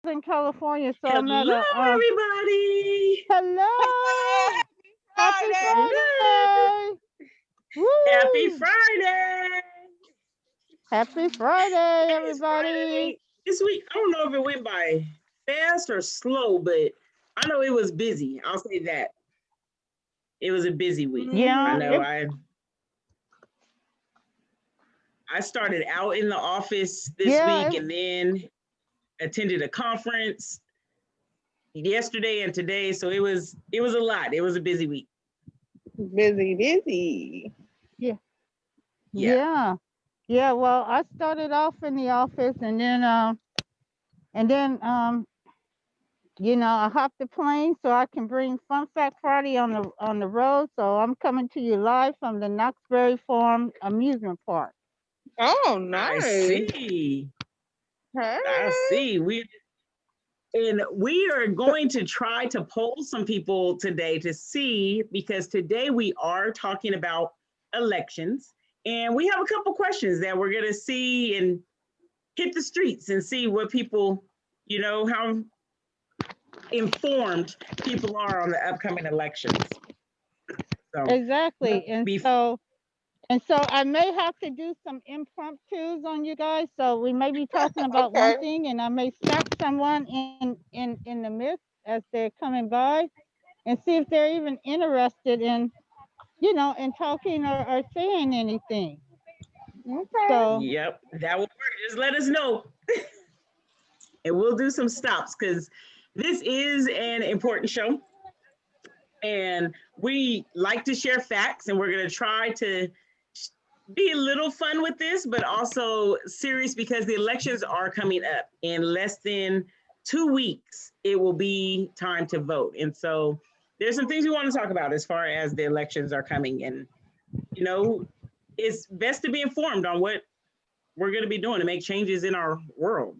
in California, so I'm at Hello, a everybody. hello, happy Hello. Friday, Happy woo, Friday. happy Friday, It's everybody. Friday. This week, I don't know if it went by fast or slow, but I know it was busy. I'll say that. It was a busy week. I Yeah, know Mm-hmm. I started out in the office this yeah, week and then attended a conference yesterday and today. So it was a lot. It was a busy week. Busy, busy. yeah, Yeah. yeah, yeah. Well, I started off in the office, and then I hopped the plane so I can bring Fun Fact Friday on the road. So I'm coming to you live from the Knoxbury Farm Amusement Park. Oh, I nice. see. Hey. I see. We are going to try to poll some people today to see, because today we are talking about elections, and we have a couple questions that we're going to see and hit the streets and see what people, how informed people are on the upcoming elections. So, Exactly. but And so I may have to do some impromptus on you guys. So we may be talking about one Okay. thing, and I may stop someone in the midst as they're coming by, and see if they're even interested in talking or saying anything. Okay. So yep, that will work. Just let us know, and we'll do some stops, because this is an important show. And we like to share facts, and we're going to try to be a little fun with this, but also serious, because the elections are coming up in less than 2 weeks. It will be time to vote. And so there's some things we want to talk about as far as the elections are coming. And, you know, it's best to be informed on what we're going to be doing to make changes in our world.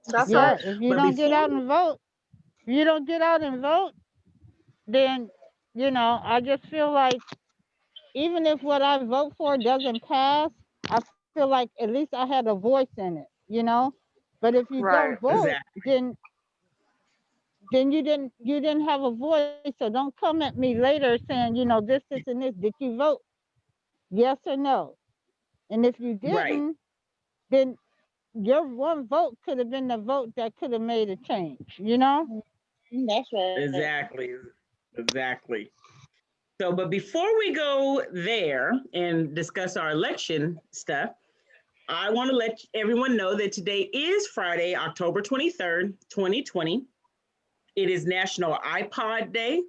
That's So, yeah, right. if you but don't get before, out and vote, if you don't get out and vote, then I just feel like even if what I vote for doesn't pass, I feel like at least I had a voice in it. But if you don't Right. vote, exactly. then you didn't have a voice. So don't come at me later saying, this, and this. Did you vote? Yes or no? And if you Right. didn't, then your one vote could have been the vote that could have made a change. That's right. Exactly. Exactly. So, but before we go there and discuss our election stuff, I want to let everyone know that today is Friday, October 23rd, 2020. It is National iPod Day,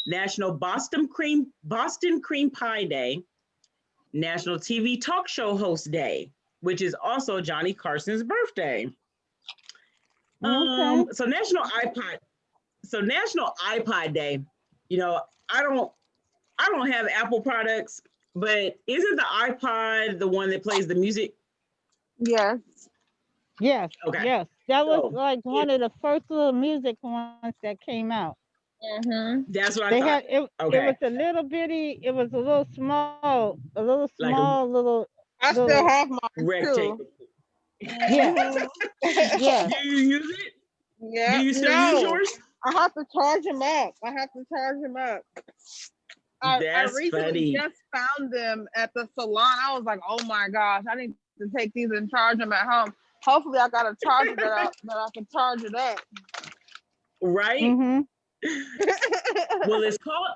National Boston Cream Pie Day, National TV Talk Show Host Day, which is also Johnny Carson's birthday. Okay. National iPod Day. You know, I don't I don't have Apple products, but isn't the iPod the one that plays the music? Yes. Yes, Okay. yes. That was So like it, one of the first little music ones that came out. Mm-hmm. that's what They I had thought. it was Okay. a little bitty, it was a little Like a small, I still little have mine too. rectangle. yes, Mm-hmm. Do yes. you use it? Do Yep. you still use No. yours? I have to charge them up. I have to charge them up. I That's recently funny. just found them at the salon. I was like, oh my gosh, I need to take these and charge them at home. Hopefully, I got a charger that I can charge it up. Right? Mhm. Well, it's called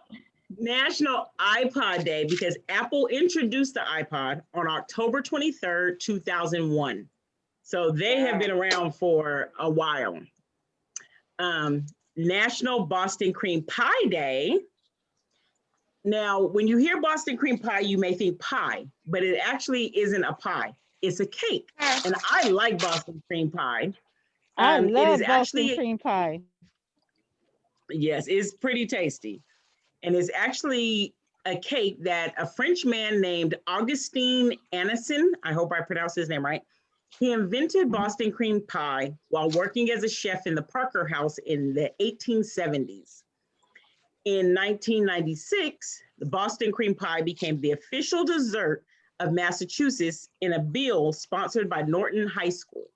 National iPod Day because Apple introduced the iPod on October 23rd, 2001. So they have been Wow. around for a while. National Boston Cream Pie Day. Now, when you hear Boston cream pie, you may think pie, but it actually isn't a pie. It's a cake. And I like Boston cream pie. I It is love Boston actually, cream pie. yes, it's pretty tasty. And it's actually a cake that a French man named Augustine Annecy, I hope I pronounced his name right, he invented Mhm. Boston cream pie while working as a chef in the Parker House in the 1870s. In 1996, the Boston cream pie became the official dessert of Massachusetts in a bill sponsored by Norton High School.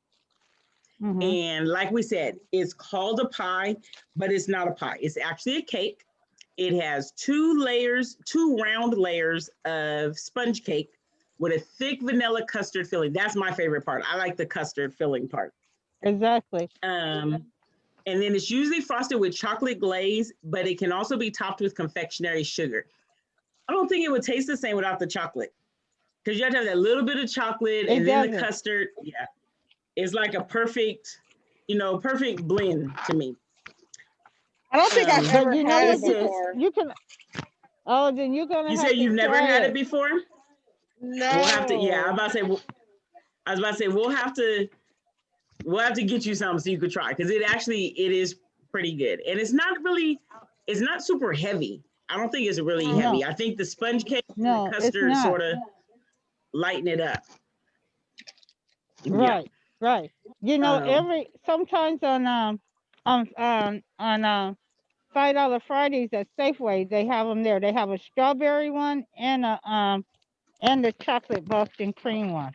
Mhm. And like we said, it's called a pie, but it's not a pie. It's actually a cake. It has two round layers of sponge cake with a thick vanilla custard filling. That's my favorite part. I like the custard filling part. Exactly. Um, and then it's usually frosted with chocolate glaze, but it can also be topped with confectionery sugar. I don't think it would taste the same without the chocolate because you have to have that little bit of chocolate It and then the doesn't. custard. Yeah, it's like a perfect, perfect blend to me. I don't think I've Um, But ever you know had okay, it what? sis, before. You can. Oh, then you're gonna you say have to you've never try had it it. before. We'll have to. Yeah, No. I was about to say we'll have to get you some so you could try because it is pretty good and it's not super heavy. I don't think it's really Mhm. heavy. No, I think the sponge cake and the no, it's custard not. sort of lighten it up. Yeah. Right, right. You know, Um, every sometimes on $5 Fridays at Safeway they have them there. They have a strawberry one and the chocolate Boston cream one.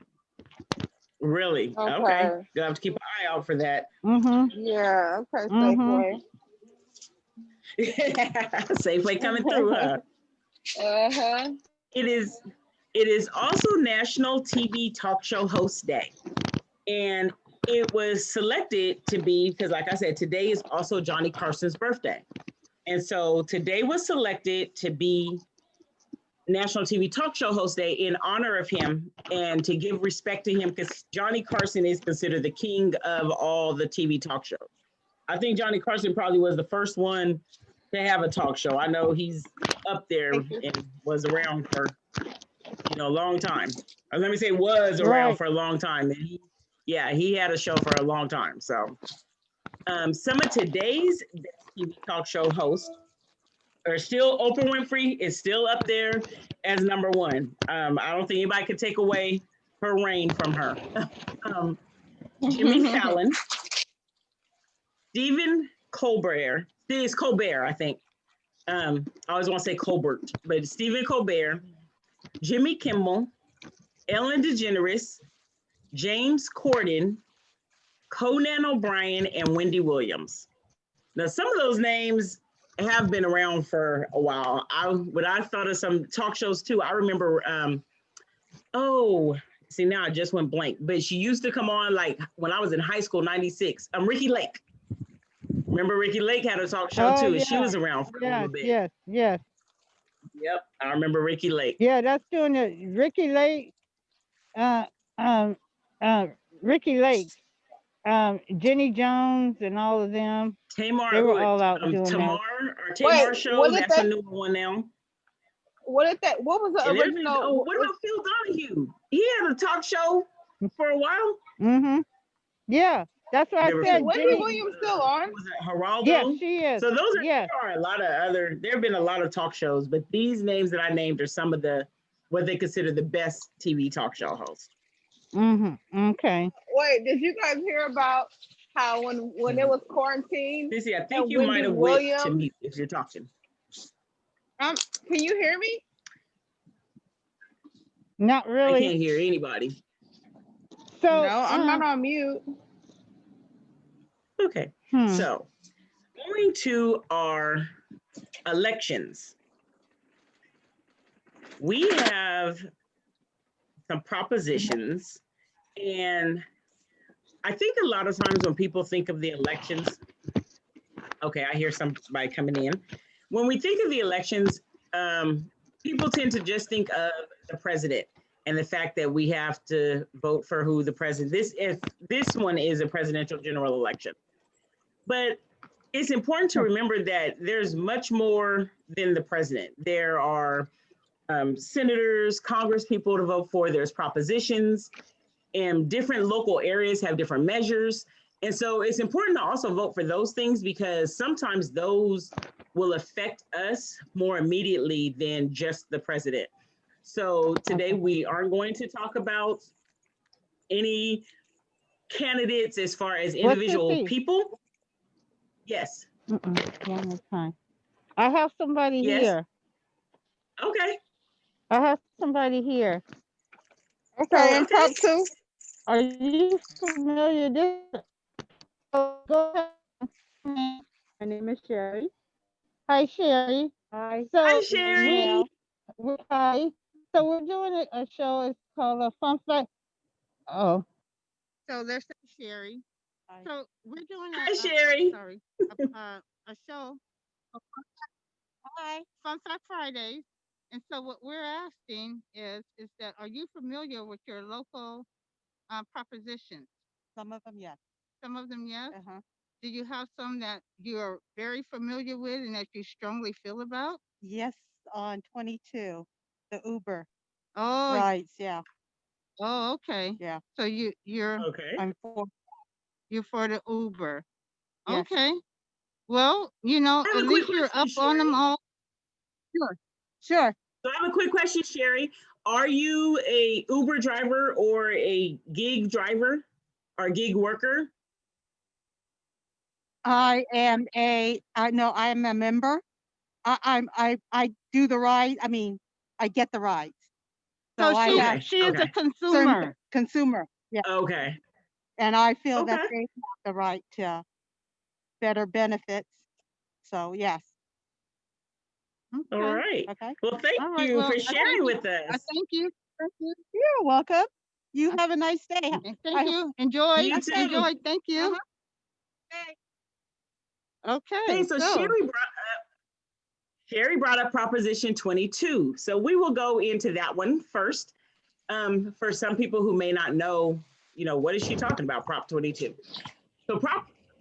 really? Okay. Okay. You'll have to keep an eye out for that. Mhm, Yeah. Okay. mhm. Safeway. Safeway coming through, huh? Uh-huh. It is it is also National TV Talk Show Host Day. And it was selected to be because like I said, today is also Johnny Carson's birthday. And so today was selected to be National TV Talk Show Host Day in honor of him and to give respect to him because Johnny Carson is considered the king of all the TV talk shows. I think Johnny Carson probably was the first one to have a talk show. I know he's up there Thank you. and was around for a long time. Or let me say was around Right. for a long time. And he had a show for a long time. So some of today's TV talk show hosts are still Oprah Winfrey is still up there as number one. I don't think anybody could take away her reign from her. um, Jimmy Fallon, Stephen Colbert, it's Colbert, I think. I always want to say Colbert, but Stephen Colbert, Jimmy Kimmel, Ellen DeGeneres, James Corden, Conan O'Brien, and Wendy Williams. Now, some of those names have been around for a while. When I thought of some talk shows too, I remember. Oh, see now I just went blank. But she used to come on like when I was in high school, '96. Ricky Lake. Remember Ricky Lake had a talk show Oh too, and she yeah. was around for a little Yes, bit. yes, yes. Yep, I remember Ricky Lake. Yeah, that's doing it. Uh, um, uh, Ricky Lake, Jenny Jones, and all of them. Tamar, They were all out doing that. Wait, Tamar show. what did That's a they? new one now. What was the And there's been, original? what about Phil Donahue? He had a talk show for a while. Mhm. Yeah, that's what I Never Is Phil said. Wendy Jenny. Williams still on? was it Yes, Geraldo? she is. So Yes. there are a lot of other. There have been a lot of talk shows, but these names that I named are some of the what they consider the best TV talk show hosts. Mhm. Okay. Wait, did you guys hear about how when it was quarantine Sissy, I think and you might Wendy have went to Williams? mute if you're talking. Um, can you hear me? Not I really. can't hear anybody. So, No, I'm not on mute. Okay, hmm. so going to our elections, we have some propositions, and I think a lot of times when people think of the elections, okay, I hear somebody coming in. When we think of the elections, people tend to just think of the president and the fact that we have to vote for who the president. This one is a presidential general election, but it's important to remember that there's much more than the president. There are senators, Congress people to vote for. There's propositions, and different local areas have different measures. And so it's important to also vote for those things because sometimes those will affect us more immediately than just the president. So today Okay. we aren't going to talk about any candidates as far as What's individual Sissy? people. Yes. One more time. I have somebody Yes. here. Okay. I have somebody here. Okay, So, and Okay. prop two. are you familiar? This So go ahead. My name is Sherry. Hi, Sherry. Hi. Hi, So My name is Sherry. Mel. hi. So we're doing a show. It's called a Fun Fact. Oh. So there's Sherry. Hi. So we're doing Hi, Sherry. sorry, a show. Hi. Fun Fact Fridays. And so what we're asking is that are you familiar with your local propositions? Some of them, yes. Some of them, yes. Uh-huh. Do you have some that you're very familiar with and that you strongly feel about? Yes, on 22, the Uber Oh, rides. Yeah, oh, okay. yeah. So Okay. I'm for. you're for the Uber. Yes. Okay. Well, I have at a quick least you're question, up on them Sherry. all. Sure. Sure. So I have a quick question, Sherry. Are you a Uber driver or a gig driver or gig worker? I know I am a member. I do the ride. I mean, I get the rides. So So I have Okay. she is a Okay. certain consumer. consumer. Yeah. Okay. And I feel that Okay. they have the right to better benefits. So yes. All Okay. right. Okay. Well, thank All right. you Well, for I thank sharing you. with I us. thank you. Thank you. You're welcome. You Uh, have a nice day. and thank I you. Enjoy. You okay. too. Enjoy. Thank you. Uh-huh. Okay. Hey, Okay. so So, Sherry brought up Proposition 22. So we will go into that one first. For some people who may not know, what is she talking about, Prop 22? So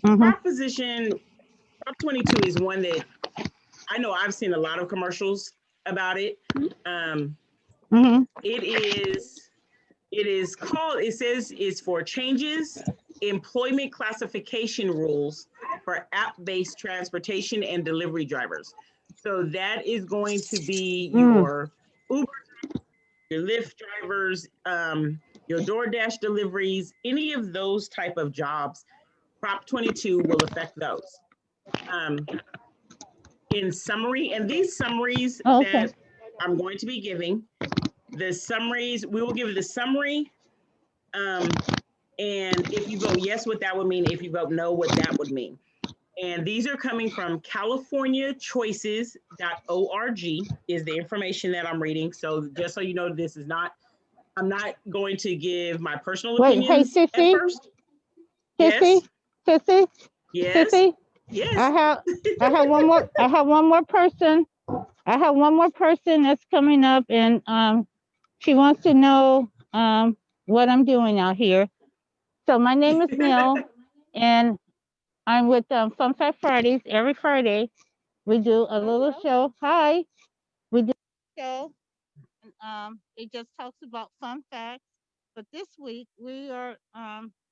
mhm. Proposition Prop 22 is one that I know I've seen a lot of commercials about it. Um, Mhm. it is called, it says it's for changes employment classification rules for app-based transportation and delivery drivers. So that is going to be Mm. your Uber, your Lyft drivers, your DoorDash deliveries, any of those type of jobs. Prop 22 will affect those. Um, in summary, and these summaries Okay. that I'm going to be giving, the summaries, we will give the summary. And if you vote yes, what that would mean. If you vote no, what that would mean. And these are coming from californiachoices.org is the information that I'm reading. So just so you know, I'm not going to give my personal Wait. Hey, opinions at sissy, first. sissy, Yes, sissy, yes, sissy. I yes. have I have one more. I have one more person. I have one more person that's coming up, and she wants to know what I'm doing out here. So my name is Mel, and I'm with Fun Fact Fridays. Every Friday, we do a little show. Hi, we do a show, and it just talks about fun facts. But this week, we are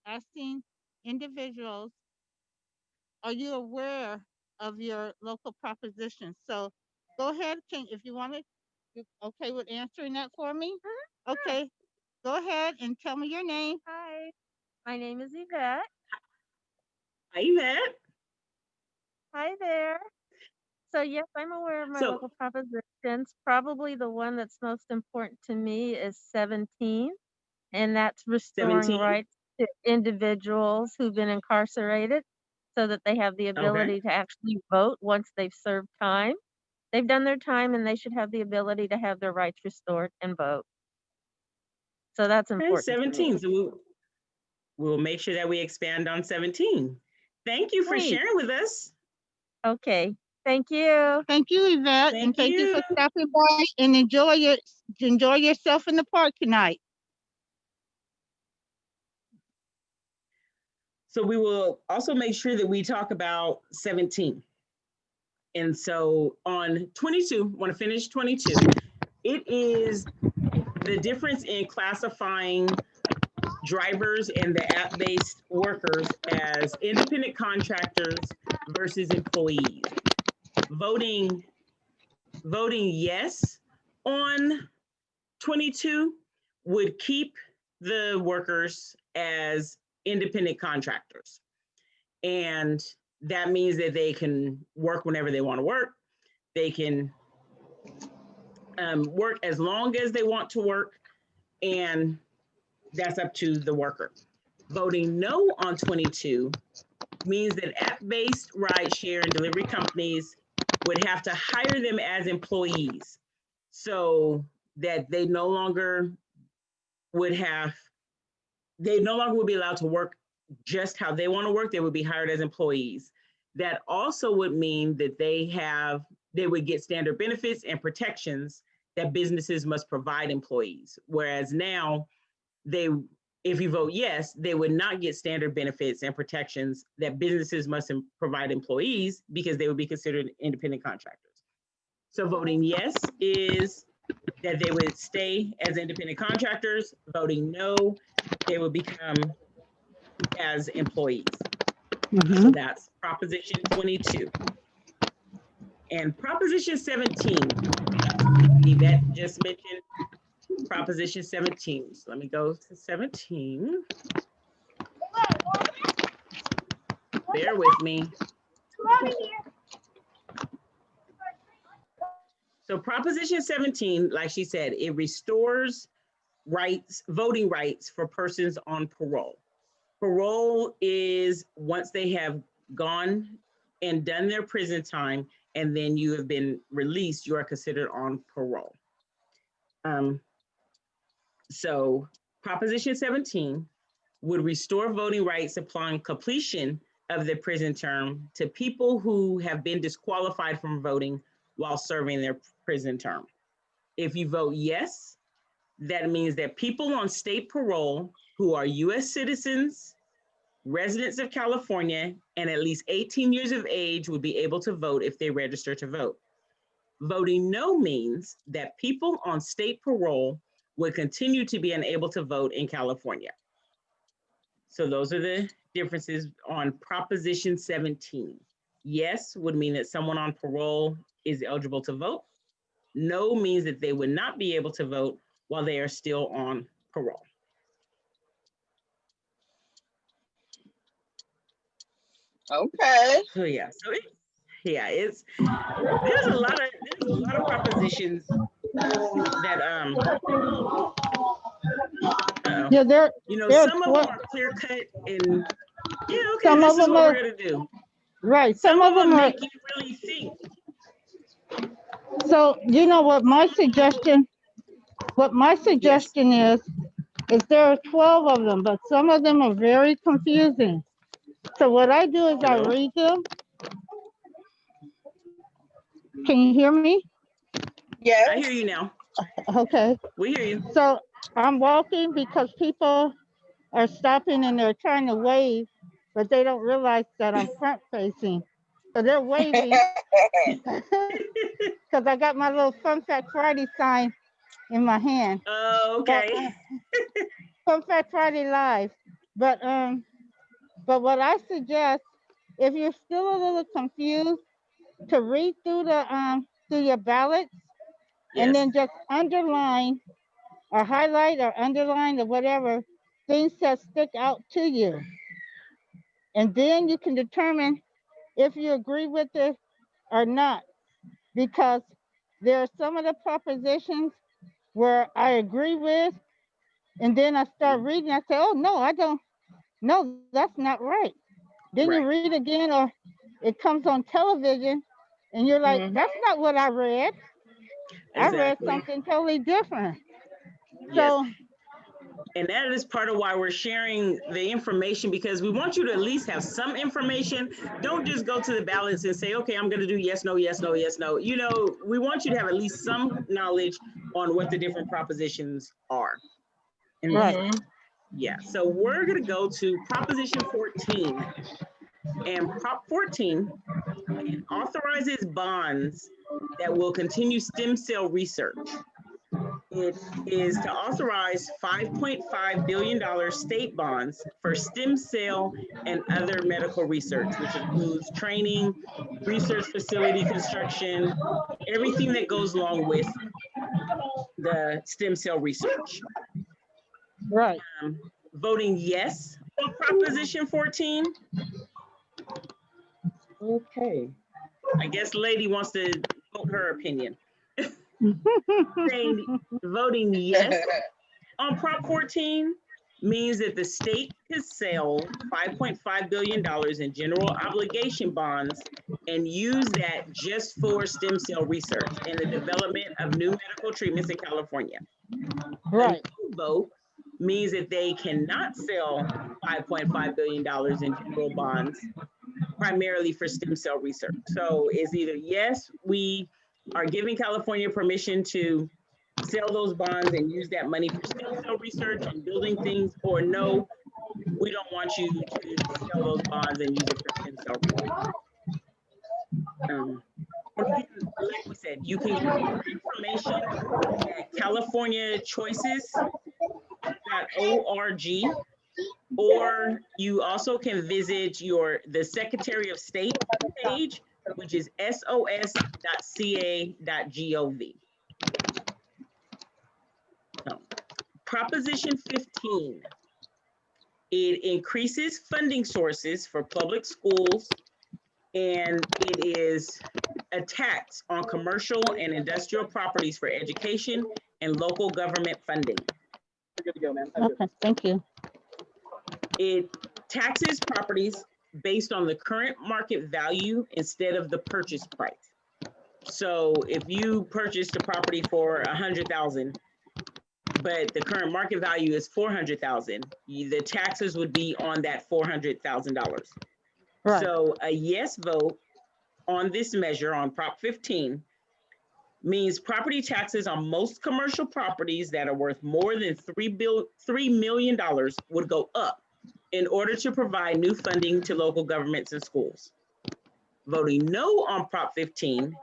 asking individuals, are you aware of your local propositions? So go ahead, if you want to, you okay with answering that for me? Okay, go ahead and tell me your name. Hi, my name is Yvette. Hi, Yvette. Hi there. So, yes, I'm aware of my So local propositions. Probably the one that's most important to me is 17, and that's restoring 17. rights to individuals who've been incarcerated so that they have the Okay. ability to actually vote once they've served time. They've done their time and they should have the ability to have their rights restored and vote. So, that's Okay, important to me. 17. So we'll make sure that we expand on 17. Thank you for Great. sharing with us. Okay. Thank you. Thank you, Yvette, and Thank thank you you. for stopping by and enjoy yourself in the park tonight. So we will also make sure that we talk about 17. And so on 22, want to finish 22. It is the difference in classifying drivers and the app-based workers as independent contractors versus employees. Voting yes on 22 would keep the workers as independent contractors. And that means that they can work whenever they want to work. They can work as long as they want to work. And that's up to the worker. Voting no on 22 means that app-based rideshare and delivery companies would have to hire them as employees, so that they no longer would be allowed to work just how they want to work. They would be hired as employees. That also would mean that they would get standard benefits and protections that businesses must provide employees. Whereas now, if you vote yes, they would not get standard benefits and protections that businesses must provide employees, because they would be considered independent contractors. So voting yes is that they would stay as independent contractors. Voting no, they would become as employees. So that's Proposition 22. And Proposition 17, Yvette just mentioned Proposition 17. So let me go to 17. Bear with me. So Proposition 17, like she said, it restores voting rights for persons on parole. Parole is once they have gone and done their prison time, and then you have been released, you are considered on parole. So Proposition 17 would restore voting rights upon completion of the prison term to people who have been disqualified from voting while serving their prison term. If you vote yes, that means that people on state parole who are US citizens, residents of California, and at least 18 years of age would be able to vote if they register to vote. Voting no means that people on state parole would continue to be unable to vote in California. So those are the differences on Proposition 17. Yes would mean that someone on parole is eligible to vote. No means that they would not be able to vote while they are still on parole. Okay. So yeah, there's a lot of propositions that Yeah, there some of them are clear cut and okay, some this of is them what are we're gonna do. right. Some of them are. make you really think. So you know what my suggestion? What my Yes. suggestion is there are 12 of them, but some of them are very confusing. So what I do is I Hello? read them. Can you hear me? Yes. I hear you now. Okay. We hear you. So I'm walking because people are stopping and they're trying to wave, but they don't realize that I'm front facing. So they're waving because I got my little Fun Fact Friday sign in my hand. Oh, But okay. Fun Fact Friday Live. But what I suggest, if you're still a little confused, to read through your ballots and Yes. then just underline or highlight or underline or whatever things that stick out to you. And then you can determine if you agree with it or not. Because there are some of the propositions where I agree with, and then I start reading, I say, oh no, I don't, no, that's not right. Then you Right. read again, or it comes on television, and you're like, that's not what I read. I read Exactly. something totally different. Yes. So, And that is part of why we're sharing the information, because we want you to at least have some information. Don't just go to the ballots and say, okay, I'm going to do yes, no, yes, no, yes, no. We want you to have at least some knowledge on what the different propositions are. And right. yeah, so we're going to go to Proposition 14. And Prop 14, it authorizes bonds that will continue stem cell research. It is to authorize $5.5 billion state bonds for stem cell and other medical research, which includes training, research facility construction, everything that goes along with the stem cell research. Right. Voting yes on Proposition 14. Okay. I guess Lady wants to vote her opinion. Saying voting yes on Prop 14, means that the state could sell $5.5 billion in general obligation bonds and use that just for stem cell research and the development of new medical treatments in California. A Right. no vote means that they cannot sell $5.5 billion in general bonds primarily for stem cell research. So it's either yes, we are giving California permission to sell those bonds and use that money for stem cell research and building things, or no, we don't want you to sell those bonds and use it for stem cell research. Like we said, you can get more information at californiachoices.org, or you also can visit the Secretary of State page, which is sos.ca.gov. So, Proposition 15, it increases funding sources for public schools, and it is a tax on commercial and industrial properties for education and local government funding. Good to go, man. Okay, thank you. It taxes properties based on the current market value instead of the purchase price. So if you purchased a property for $100,000, but the current market value is $400,000, the taxes would be on that $400,000. Right. So a yes vote on this measure on Prop 15 means property taxes on most commercial properties that are worth more than $3 million would go up in order to provide new funding to local governments and schools. Voting no on Prop 15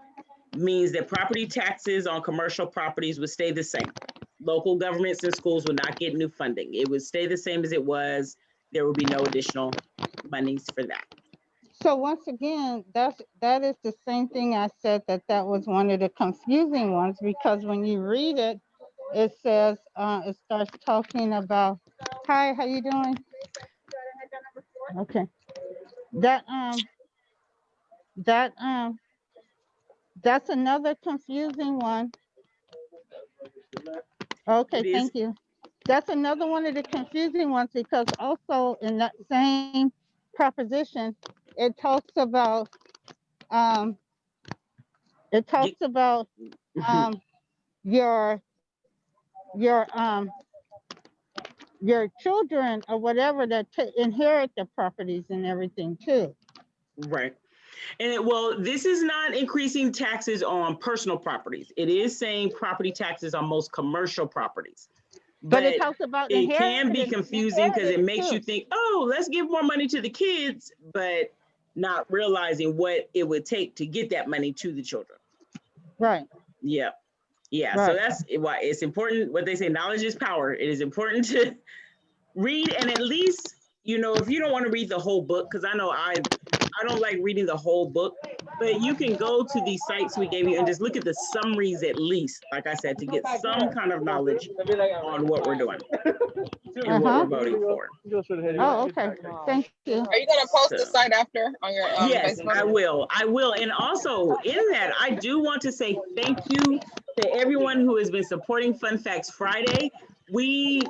means that property taxes on commercial properties would stay the same. Local governments and schools would not get new funding. It would stay the same as it was. There would be no additional monies for that. So once again, that is the same thing I said, that was one of the confusing ones, because when you read it, it says, it starts talking about, hi, how you doing? Okay. That's another confusing one. Okay, It is. thank you. That's another one of the confusing ones, because also in that same proposition, it talks about um your your children or whatever that inherit the properties and everything too. Right. And well, this is not increasing taxes on personal properties. It is saying property taxes on most commercial properties. But it talks about it can be inheritance confusing because it makes too. you think, oh, let's give more money to the kids, but not realizing what it would take to get that money to the children. Right. Yeah. Yeah. Right. So that's why it's important. What they say, knowledge is power. It is important to read, and at least, you know, if you don't want to read the whole book, because I know I don't like reading the whole book, but you can go to these sites we gave you and just look at the summaries at least, like I said, to get some kind of knowledge on what we're doing and what we're voting for. Oh, okay. Thank you. Are you gonna post the site after on your Yes, Facebook? I will. And also in that, I do want to say thank you to everyone who has been supporting Fun Facts Friday. We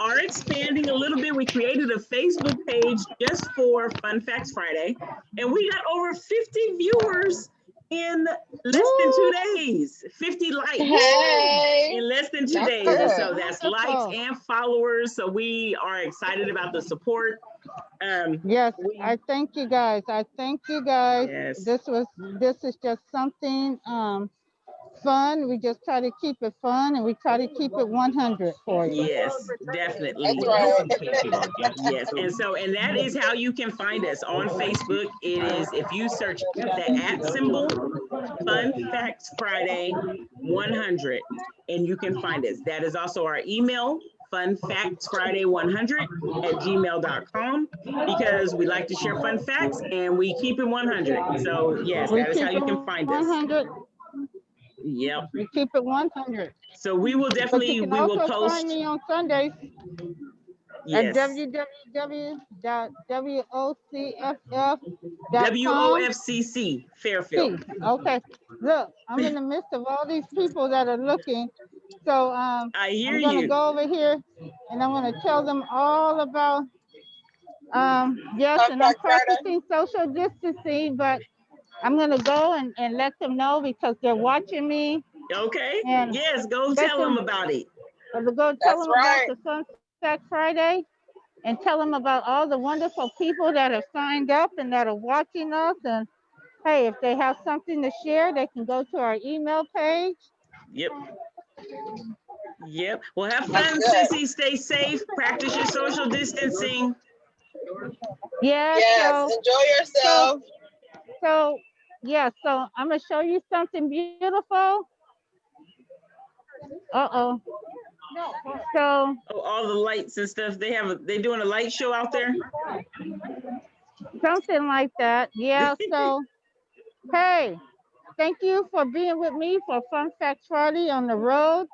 are expanding a little bit. We created a Facebook page just for Fun Facts Friday, and we got over 50 viewers in less than 2 days. 50 likes in less than 2 days. And so that's likes and followers. So we are excited about the support. Yes, I thank you guys. Yes. This is just something fun. We just try to keep it fun, and we try to keep it 100 for you. Yes, definitely. Yes, and that is how you can find us on Facebook. It is, if you search the @ symbol, Fun Facts Friday 100, and you can find us. That is also our email, funfactsfriday100@gmail.com, because we like to share fun facts and we keep it 100. So yes, that is how you can find us. 100. Yep. We keep it 100. So we will definitely, we will post. Find me on Sundays yes. at www.woccff.com. WOFCC, Fairfield. Okay, look, I'm in the midst of all these people that are looking So I hear I'm gonna you. go over here and I'm gonna tell them all about yes, Fun and I'm Fact Friday. practicing social distancing, but I'm gonna go and let them know because they're watching me Okay. and Yes, go let tell them them about it. go tell That's them about right. the Fun Fact Friday and tell them about all the wonderful people that have signed up and that are watching us. And hey, if they have something to share, they can go to our email page. Yep. Yep. Well, have That's fun, good. sissy. Stay safe. Practice your social distancing. Yeah, Yes. Enjoy so yourself. so yeah, so I'm gonna show you something beautiful. Uh-oh. So Oh, all the lights and stuff. They doing a light show out there. something like that. Yeah, so hey, thank you for being with me for Fun Fact Friday on the road.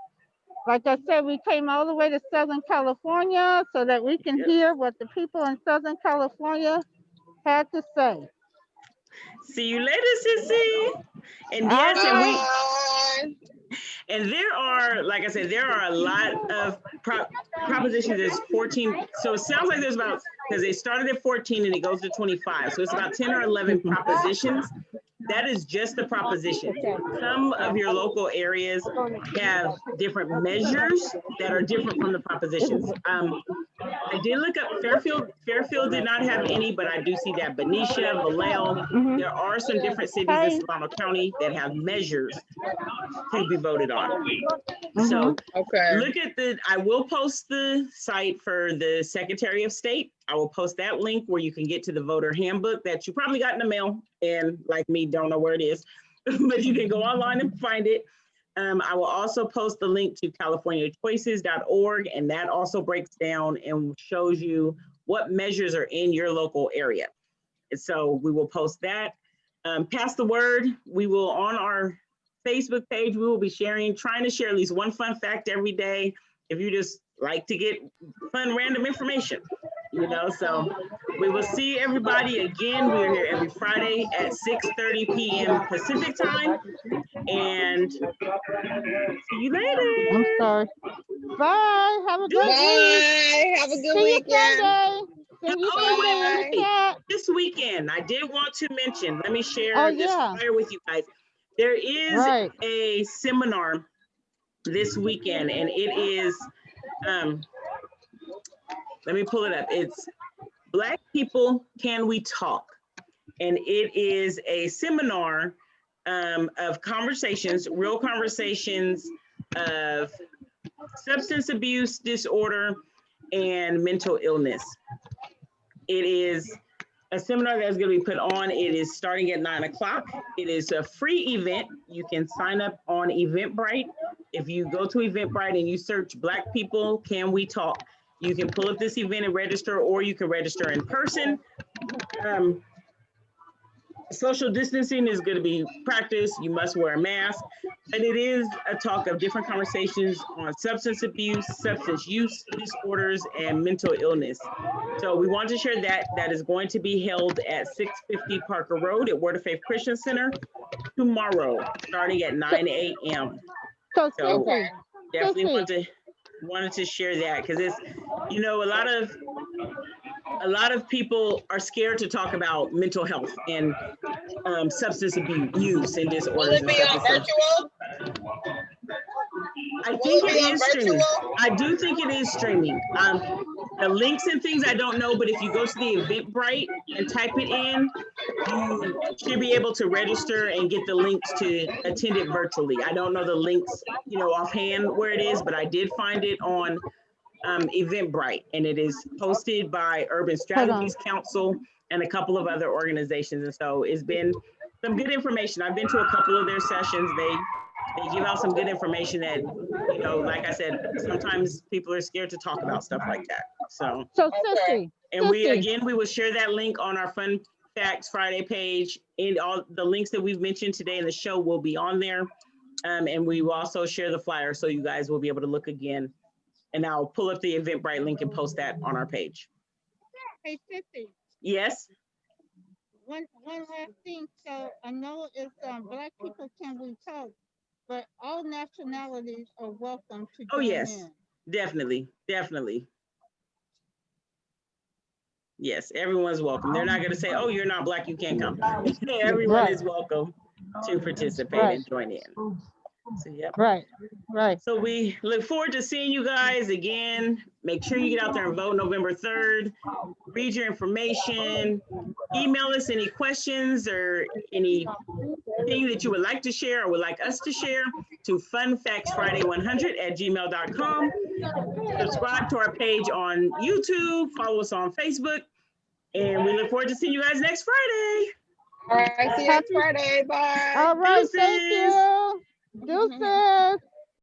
Like I said, we came all the way to Southern California so that we can Yep. hear what the people in Southern California had to say. See you later, sissy. And All yes, right. and there are, like I said, there are a lot of propositions. There's 14. So it sounds like there's about, because they started at 14 and it goes to 25. So it's about 10 or 11 propositions. That is just the propositions. Some of your local areas have different measures that are different from the propositions. I did look up Fairfield. Fairfield did not have any, but I do see that Benicia, Vallejo. Mhm. There are some different cities in Hey. Solano County that have measures to be voted on. Mhm. So Okay. look at I will post the site for the Secretary of State. I will post that link where you can get to the voter handbook that you probably got in the mail and like me, don't know where it is, but you can go online and find it. I will also post the link to californiachoices.org, and that also breaks down and shows you what measures are in your local area. And so we will post that. Pass the word. We will, on our Facebook page, we will be trying to share at least one fun fact every day. If you just like to get fun, random information, so we will see everybody again. We are here every Friday at 6:30 p.m. Pacific time. And see you I'm later. sorry. Bye. Have a great week. Bye. Have a good See you weekend. Sunday. See you Oh, Sunday in the Bye. chat. this weekend, I did want to mention, let me Oh share this yeah. flyer with you guys. There is Right. a seminar this weekend, and it is, let me pull it up. It's Black People, Can We Talk? And it is a seminar of conversations, real conversations of substance abuse disorder and mental illness. It is a seminar that's going to be put on. It is starting at 9 o'clock. It is a free event. You can sign up on Eventbrite. If you go to Eventbrite and you search Black People, Can We Talk? You can pull up this event and register, or you can register in person. Social distancing is going to be practiced. You must wear a mask. And it is a talk of different conversations on substance abuse, substance use disorders, and mental illness. So we want to share that. That is going to be held at 650 Parker Road at Word of Faith Christian Center tomorrow, starting at 9 a.m. So So Okay. definitely Sissy. wanted to share that because it's, a lot of people are scared to talk about mental health and substance abuse use and Will disorders it and be stuff. on And so virtual? I Will think it it be on is streaming. virtual? I do think it is streaming. The links and things I don't know, but if you go to the Eventbrite and type it in, you should be able to register and get the links to attend it virtually. I don't know the links, offhand where it is, but I did find it on Eventbrite, and it is hosted by Urban Hold on. Strategies Council and a couple of other organizations. And so it's been some good information. I've been to a couple of their sessions. They give out some good information that, like I said, sometimes people are scared to talk about stuff like that. So, So Okay. Sissy. and we Sissy. will share that link on our Fun Facts Friday page, and all the links that we've mentioned today in the show will be on there. And we will also share the flyer so you guys will be able to look again. And I'll pull up the Eventbrite link and post that on our page. Hey Sissy. Yes. One last thing. So I know it's Black People Can We Talk. but all nationalities are welcome to Oh, join yes, in. definitely, definitely. Yes, everyone's welcome. They're not going to say, oh, you're not Black, you can't come. Everyone Right, is welcome to participate right, and join in. So, yep. right, right. So we look forward to seeing you guys again. Make sure you get out there and vote November 3rd. Read your information. Email us any questions or anything that you would like to share or would like us to share to funfactsfriday100@gmail.com. Subscribe to our page on YouTube. Follow us on Facebook. And we look forward to seeing you guys next Friday. All right, see you next Happy. Friday. Bye. All right. Thank Deuces. you. Deuces.